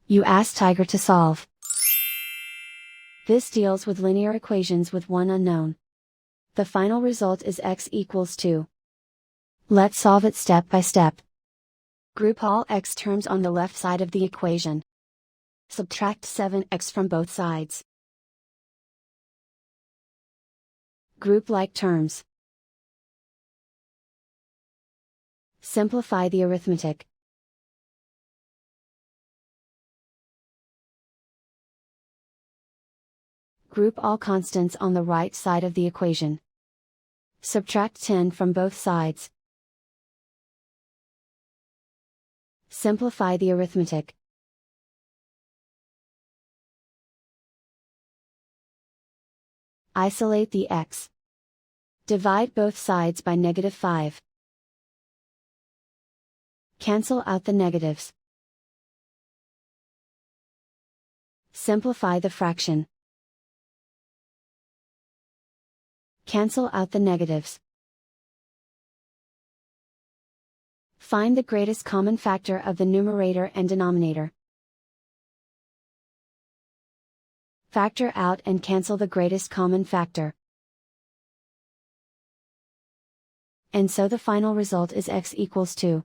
You ask Tiger to solve. This deals with linear equations with one unknown. The final result is x equals 2. Let's solve it step by step. Group all x terms on the left side of the equation. Subtract 7x from both sides. Group like terms. Simplify the arithmetic. Group all constants on the right side of the equation. Subtract 10 from both sides. Simplify the arithmetic. Isolate the x. Divide both sides by -5. Cancel out the negatives. Simplify the fraction. Cancel out the negatives. Find the greatest common factor of the numerator and denominator. Factor out and cancel the greatest common factor. And so the final result is x equals 2.